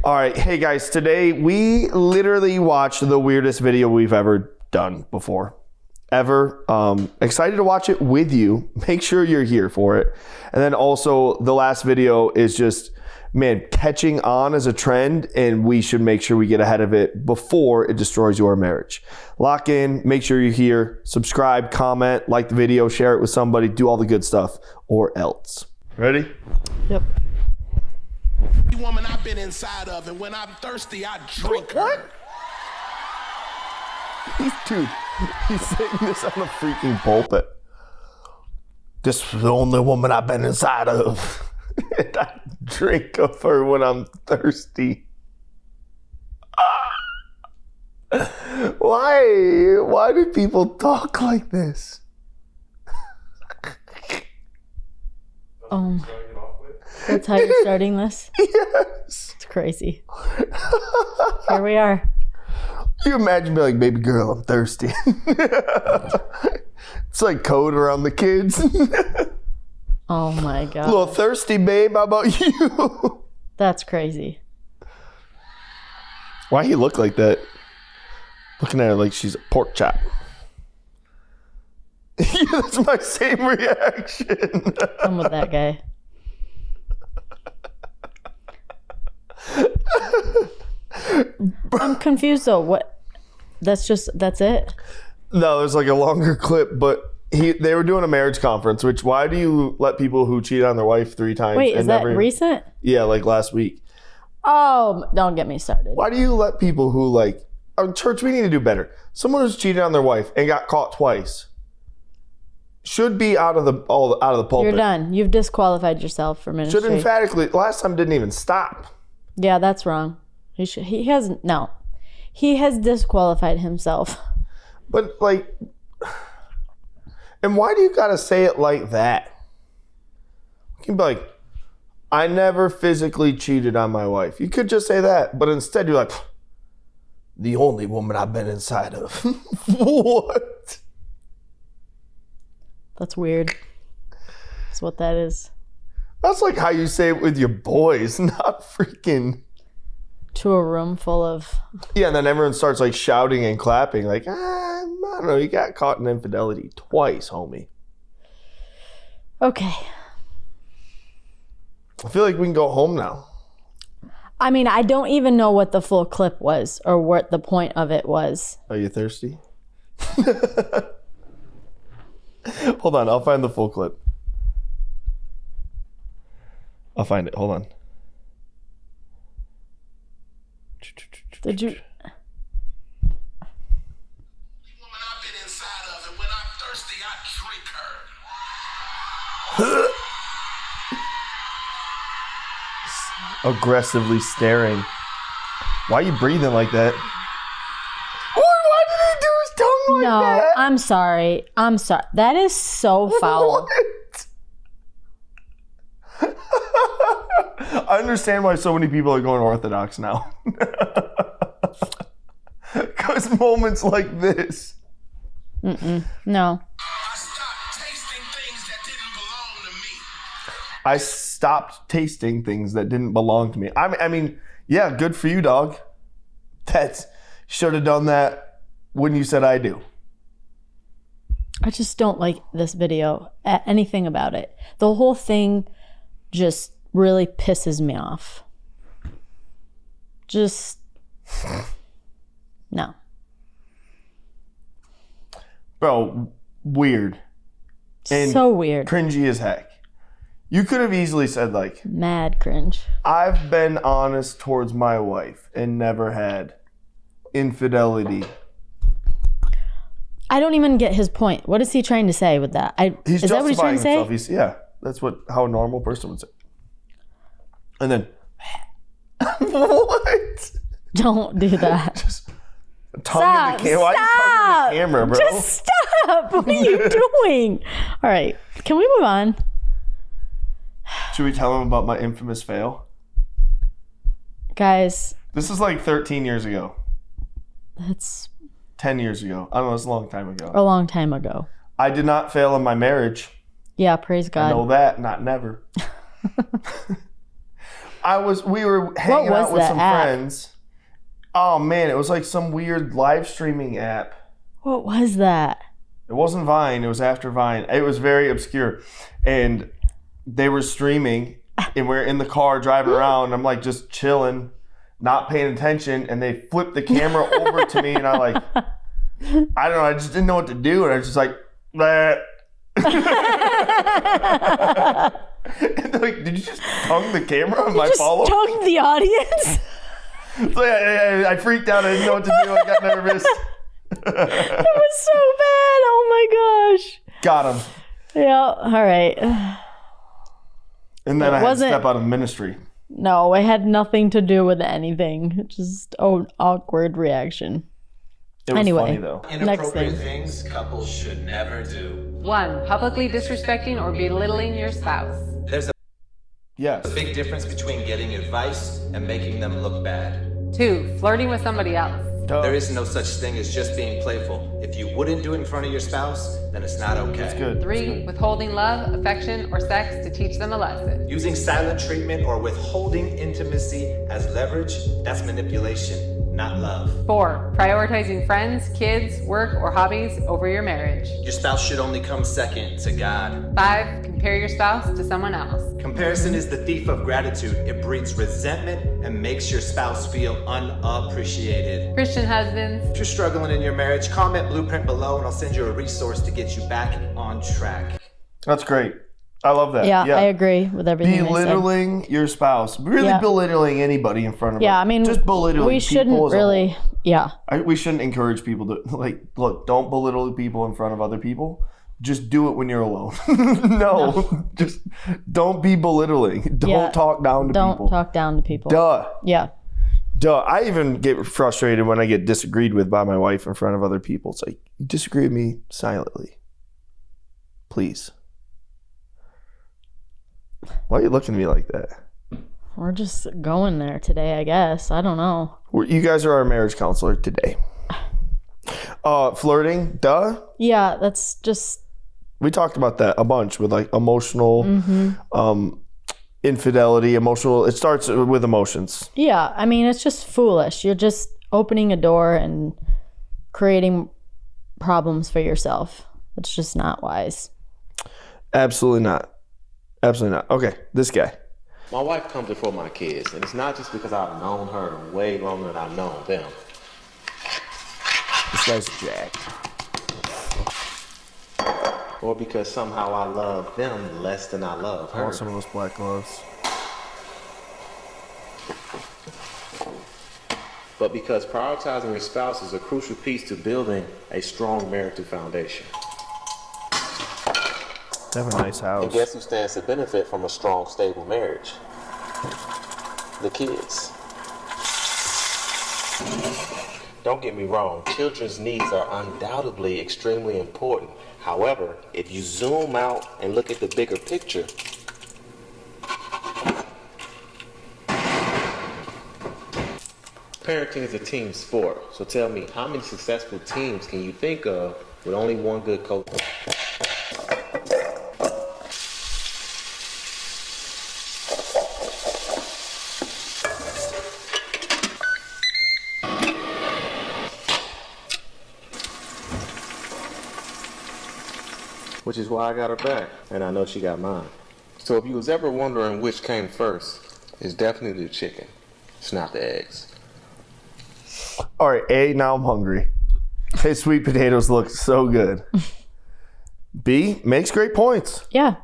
All right. Hey, guys. Today, we literally watched the weirdest video we've ever done before. Ever. Excited to watch it with you. Make sure you're here for it. And then also, the last video is just, man, catching on as a trend, and we should make sure we get ahead of it before it destroys your marriage. Lock in. Make sure you're here. Subscribe, comment, like the video, share it with somebody, do all the good stuff, or else. Ready? Yep. Woman I've been inside of, and when I'm thirsty, I drink her. What? He's saying this on a freaking pulpit. This is the only woman I've been inside of. And I drink of her when I'm thirsty. Why do people talk like this? That's how you're starting this? Yes. It's crazy. Here we are. You imagine being like, baby girl, I'm thirsty. It's like code around the kids. Oh my God. A little thirsty, babe. How about you? That's crazy. Why he look like that? Looking at her like she's a pork chop. Yeah, that's my same reaction. I'm with that guy. I'm confused though. What? That's it? No, there's like a longer clip, but they were doing a marriage conference, which why do you let people who cheat on their wife 3 times? Wait, is that recent? Yeah, like last week. Oh, don't get me started. Why do you let people who like, church, we need to do better. Someone who's cheated on their wife and got caught twice should be out of the pulpit. You're done. You've disqualified yourself for ministry. Should emphatically, last time didn't even stop. He that's wrong. He has disqualified himself. But like, and why do you gotta say it like that? You can be like, I never physically cheated on my wife. You could just say that, but instead you're like, the only woman I've been inside of. What? That's weird. That's what that is. That's like how you say it with your boys, not freaking... To a room full of... Yeah, and then everyone starts like shouting and clapping like, I don't know, you got caught in infidelity twice, homie. Okay. I feel like we can go home now. I mean, I don't even know what the full clip was or what the point of it was. Are you thirsty? Hold on, I'll find the full clip. I'll find it. Hold on. Did you? Woman I've been inside of, and when I'm thirsty, I drink her. Aggressively staring. Why are you breathing like that? Why did he do his tongue like that? No, I'm sorry. That is so foul. What? I understand why so many people are going Orthodox now. Because moments like this. No. I stopped tasting things that didn't belong to me. I stopped tasting things that didn't belong to me. I mean, yeah, good for you, dog. Should have done that when you said I do. I just don't like this video. Anything about it. The whole thing just really pisses me off. Just no. Bro, weird. And so weird. Cringy as heck. You could have easily said like, mad cringe. I've been honest towards my wife and never had infidelity. I don't even get his point. What is he trying to say with that? He's is that what he's trying to say? himself. Yeah, that's how a normal person would say. And then, what? Don't do that. Just tongue in the camera. Why are you tonguing the camera, bro? Just stop. What are you doing? All right. Can we move on? Should we tell him about my infamous fail? Guys. This is like 13 years ago. That's 10 years ago. I don't know. It's a long time ago. a long time ago. I did not fail in my marriage. Yeah, praise God. I know that, not never. We were hanging was out with that some app? friends. Oh man, it was like some weird live streaming app. What was that? It wasn't Vine. It was after Vine. It was very obscure, and they were streaming, and we're in the car driving around. I'm like just chilling, not paying attention, and they flipped the camera over to me, and I don't know. I just didn't know what to do, and I was just like, bleh. And they're like, did you just tongue the camera on my follower? Just tongued the audience. So I freaked out. I didn't know what to do. I got nervous. It was so bad. Oh my gosh. Got him. Yeah. All right. And then I had to wasn't- step out of ministry. No, it had nothing to do with anything. Just an awkward reaction. It was Anyway. funny though. Next Inappropriate thing. things couples should never do. 1. Publicly disrespecting or belittling your spouse. There's a Yes. big difference between getting advice and making them look bad. 2. Flirting with somebody else. There is no such thing as just being playful. If you wouldn't do it in front of your spouse, then it's not okay. That's good. 3. Withholding love, affection, or sex to teach them a lesson. Using silent treatment or withholding intimacy as leverage, that's manipulation, not love. 4. Prioritizing friends, kids, work, or hobbies over your marriage. Your spouse should only come second to God. 5. Compare your spouse to someone else. Comparison is the thief of gratitude. It breeds resentment and makes your spouse feel unappreciated. Christian husbands, If you're struggling in your marriage, comment Blueprint below and I'll send you a resource to get you back on track. That's great. I love that. Yeah, I agree with everything they said. Belittling your spouse. Really Yeah. belittling anybody in front of Yeah, them. I mean, just belittling we people shouldn't as a whole. really. Yeah, We shouldn't encourage people to, look, don't belittle people in front of other people. Just do it when you're alone. no, just don't be belittling. Don't Yeah. talk down to don't people. talk down to people. Duh. Yeah. I even get frustrated when I get disagreed with by my wife in front of other people. It's like, you disagree with me silently. Please. Why are you looking at me like that? We're just going there today, I guess. I don't know. You guys are our marriage counselor today. Flirting, duh. Yeah, that's just. We talked about that a bunch with like emotional infidelity, emotional. It starts with emotions. Yeah, I mean, it's just foolish. You're just opening a door and creating problems for yourself. It's just not wise. Absolutely not. Absolutely not. Okay, this guy. My wife comes before my kids, and it's not just because I've known her way longer than I've known them. This guy's jacked. Or because somehow I love them less than I love her. Oh, some of those black gloves. But because prioritizing your spouse is a crucial piece to building a strong marital foundation. They have a nice And house. guess who stands to benefit from a strong, stable marriage? The kids. Don't get me wrong, children's needs are undoubtedly extremely important. However, if you zoom out and look at the bigger picture, parenting is a team sport. So tell me, how many successful teams can you think of with only one good coach? Which is why I got her back, and I know she got mine. So if you was ever wondering which came first, it's definitely the chicken. It's not the eggs. All right, A, now I'm hungry. Hey, sweet potatoes look so good. B, makes great points. Yeah.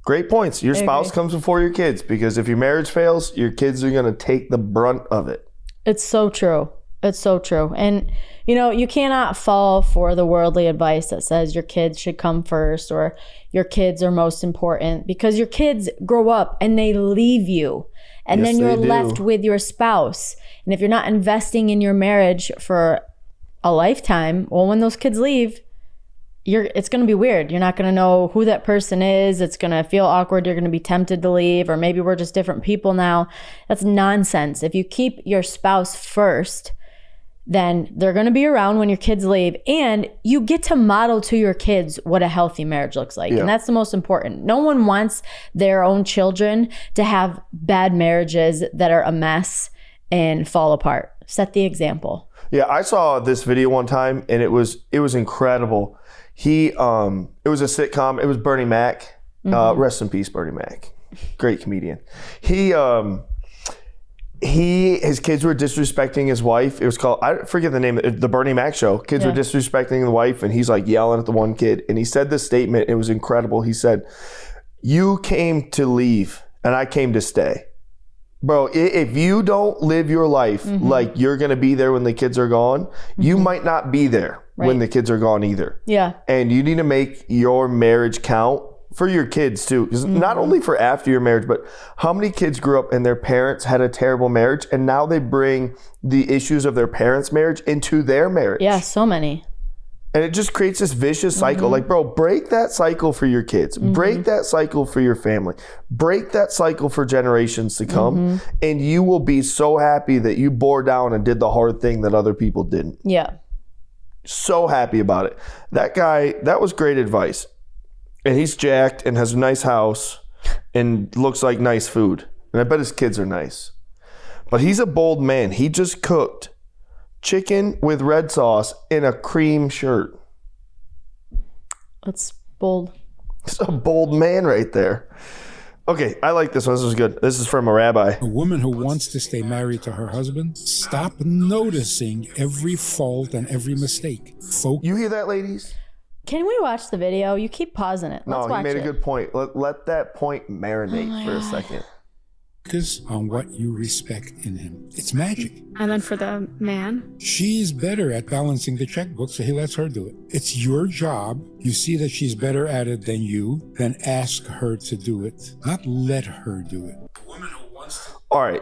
Great points. Your spouse agree. comes before your kids because if your marriage fails, your kids are going to take the brunt of it. It's so true. It's so true. And, you know, you cannot fall for the worldly advice that says your kids should come first or your kids are most important, because your kids grow up and they leave you. And Yes, then you're they do. left with your spouse. And if you're not investing in your marriage for a lifetime, well, when those kids leave, it's going to be weird. You're not going to know who that person is. It's going to feel awkward. You're going to be tempted to leave, or maybe we're just different people now. That's nonsense. If you keep your spouse first, then they're going to be around when your kids leave, and you get to model to your kids what a healthy marriage looks like. And that's the most important. No one wants their own children to have bad marriages that are a mess and fall apart. Set the example. Yeah, I saw this video one time and it was incredible. It was a sitcom. It was Bernie Mac. Rest in peace, Bernie Mac. Great comedian. His kids were disrespecting his wife. It was called, I forget the name, the Bernie Mac show. Kids were disrespecting the wife, and he's like yelling at the one kid. And he said this statement. It was incredible. He said, "You came to leave, and I came to stay." Bro, if you don't live your life like you're going to be there when the kids are gone, you might not be there when the kids are gone either. Yeah. And you need to make your marriage count. For your kids too, because not only for after your marriage, but how many kids grew up and their parents had a terrible marriage, and now they bring the issues of their parents' marriage into their marriage. Yeah, so many. And it just creates this vicious cycle. Like, bro, break that cycle for your kids. Break that cycle for your family. Break that cycle for generations to come, and you will be so happy that you bore down and did the hard thing that other people didn't. Yeah. So happy about it. That guy, that was great advice. And he's jacked and has a nice house and looks like nice food. And I bet his kids are nice. But he's a bold man. He just cooked chicken with red sauce in a cream shirt. That's bold. It's a bold man right there. Okay, I like this one. This is good. This is from a rabbi. A woman who wants to stay married to her husband, stop noticing every fault and every mistake. You hear that, ladies? Can we watch the video? You keep pausing it. Let's No, he watch made it. a good point. Let that point marinate for a second. Focus on what you respect in him. It's magic. And then for the man? She's better at balancing the checkbook, so he lets her do it. It's your job. You see that she's better at it than you, then ask her to do it, not let her do it. A woman who wants to... All right.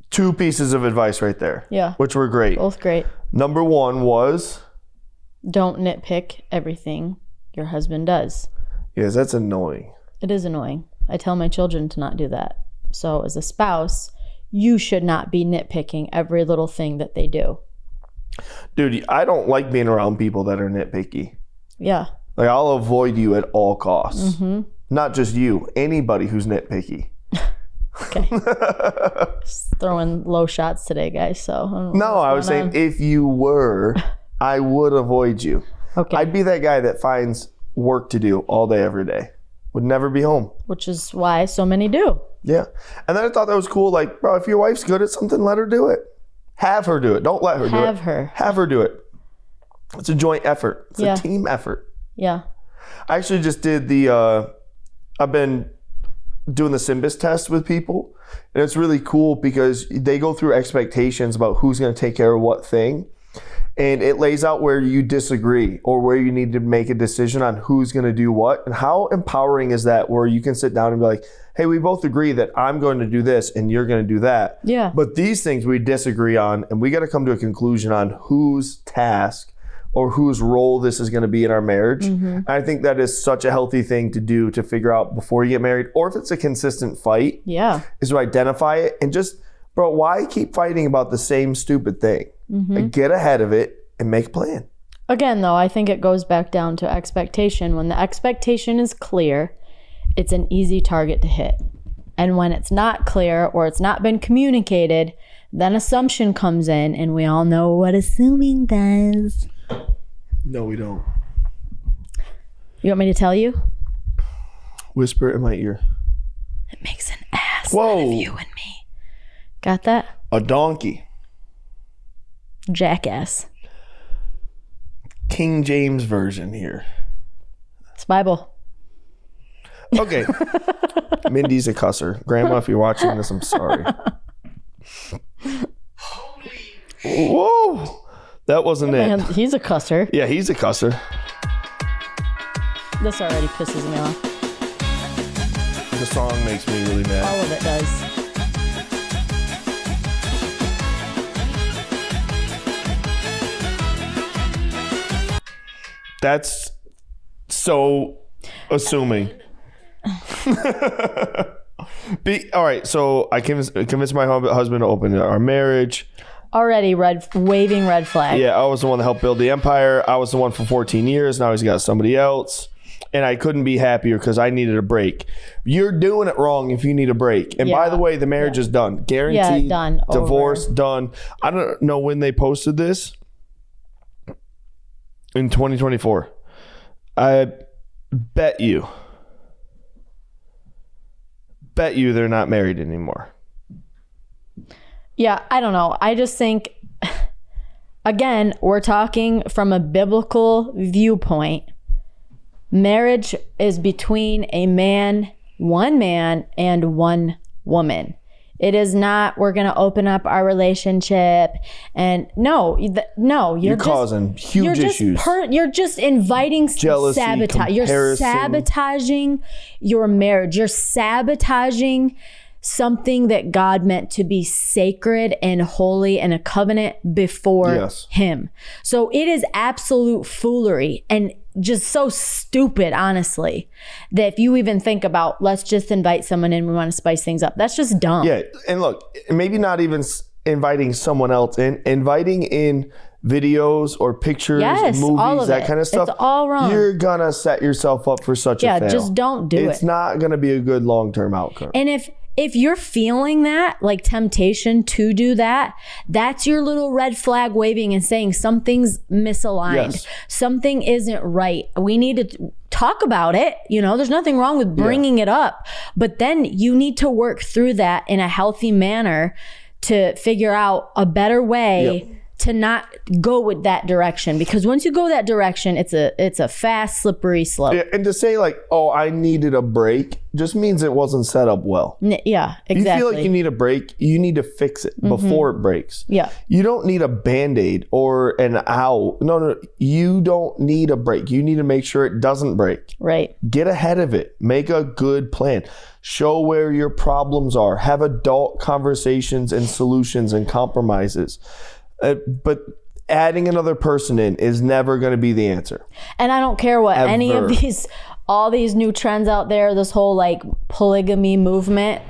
2 pieces of advice right there. Yeah. Which were great. Both great. Number 1 was... Don't nitpick everything your husband does. Yes, that's annoying. It is annoying. I tell my children to not do that. So as a spouse, you should not be nitpicking every little thing that they do. Dude, I don't like being around people that are nitpicky. Yeah. Like, I'll avoid you at all costs. Not just you, anybody who's nitpicky. Okay. Just throwing low shots today, guys. So no, I was saying if you were, I would avoid you. Okay. I'd be that guy that finds work to do all day, every day. Would never be home. Which is why so many do. Yeah. And then I thought that was cool. Like, bro, if your wife's good at something, let her do it. Have her do it. Don't let her do it. Have her. Have her do it. It's a joint effort. It's a team effort. Yeah. I actually just did I've been doing the Symbis test with people. And it's really cool because they go through expectations about who's going to take care of what thing. And it lays out where you disagree or where you need to make a decision on who's going to do what. And how empowering is that, where you can sit down and be like, hey, we both agree that I'm going to do this and you're going to do that. Yeah. But these things we disagree on, and we got to come to a conclusion on whose task or whose role this is going to be in our marriage. And I think that is such a healthy thing to do, to figure out before you get married, or if it's a consistent fight, is to identify it and just, bro, why keep fighting about the same stupid thing? Like, get ahead of it and make a plan. Again, though, I think it goes back down to expectation. When the expectation is clear, it's an easy target to hit. And when it's not clear or it's not been communicated, then assumption comes in, and we all know what assuming does. No, we don't. You want me to tell you? Whisper in my ear. It makes an ass Whoa. out of you and me. Got that? A donkey. Jackass. King James Version here. It's Bible. Okay. Mindy's a cusser. Grandma, if you're watching this, I'm sorry. Whoa. That wasn't Man, it. he's a cusser. Yeah, he's a cusser. This already pisses me off. The song makes me really mad. All of it does. That's so assuming. All right, so I convinced my husband to open our marriage. Already waving red flag. Yeah, I was the one that helped build the empire. I was the one for 14 years. Now he's got somebody else. And I couldn't be happier because I needed a break. You're doing it wrong if you need a break. And by the way, the marriage is done. Guaranteed. Done. Divorce, done. I don't know when they posted this. In 2024. I bet you they're not married anymore. Yeah, I don't know. I just think, again, we're talking from a biblical viewpoint. Marriage is between one man and one woman. It is not, we're going to open up our relationship. And no, you're causing huge issues. You're just inviting jealousy, sabotage. You're comparison. sabotaging your marriage. You're sabotaging something that God meant to be sacred and holy and a covenant before him. So it is absolute foolery and just so stupid, honestly, that if you even think about, let's just invite someone in, we want to spice things up. That's just dumb. Yeah. And look, maybe not even inviting someone else in, inviting in videos or pictures, movies, that kind of stuff. It's all wrong. You're going to set yourself up for such a fail. Just don't do it. It's not going to be a good long-term outcome. And if you're feeling that, like temptation to do that, that's your little red flag waving and saying something's misaligned. Yes. Something isn't right. We need to talk about it. There's nothing wrong with bringing it up, but then you need to work through that in a healthy manner to figure out a better way to not go with that direction, because once you go that direction, it's a fast, slippery slope. Yeah, and to say like, oh, I needed a break just means it wasn't set up well. Yeah, exactly. If you feel like you need a break, you need to fix it before it breaks. Yeah. You don't need a Band-Aid or an owl. No. You don't need a break. You need to make sure it doesn't break. Right. Get ahead of it. Make a good plan. Show where your problems are. Have adult conversations and solutions and compromises. But adding another person in is never going to be the answer. And I don't care what any of all these new trends out there, this whole like polygamy movement,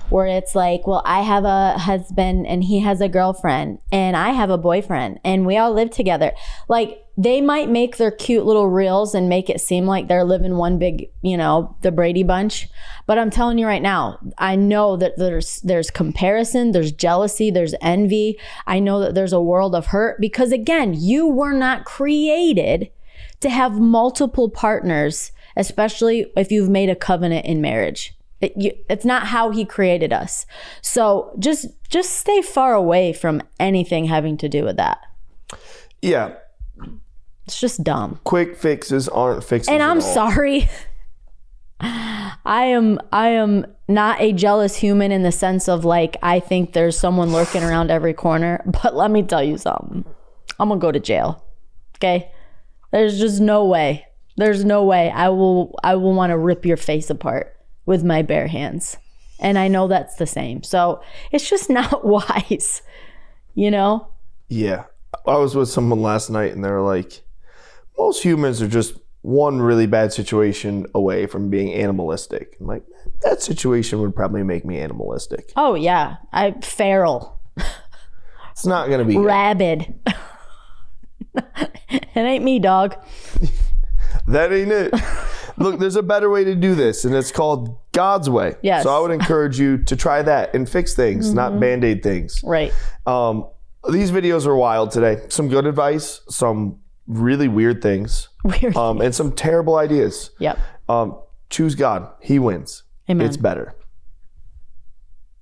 where it's like, well, I have a husband and he has a girlfriend and I have a boyfriend and we all live together. Like, they might make their cute little reels and make it seem like they're living one big, the Brady Bunch. But I'm telling you right now, I know that there's comparison, there's jealousy, there's envy. I know that there's a world of hurt because, again, you were not created to have multiple partners, especially if you've made a covenant in marriage. It's not how he created us. So just stay far away from anything having to do with that. Yeah. It's just dumb. Quick fixes aren't fixes. And I'm sorry. I am not a jealous human in the sense of like, I think there's someone lurking around every corner. But let me tell you something. I'm going to go to jail. Okay? There's just no way. There's no way I will want to rip your face apart with my bare hands. And I know that's the same. So it's just not wise, Yeah. I was with someone last night and they were like, most humans are just one really bad situation away from being animalistic. I'm like, that situation would probably make me animalistic. Oh, yeah. Feral. It's not going to be rabid. It ain't me, dog. That ain't it. Look, there's a better way to do this, and it's called God's way. Yes. So I would encourage you to try that and fix things, not Band-Aid things. Right. These videos are wild today. Some good advice, some really weird things, and some terrible ideas. Yep. Choose God. He wins. Amen. It's better.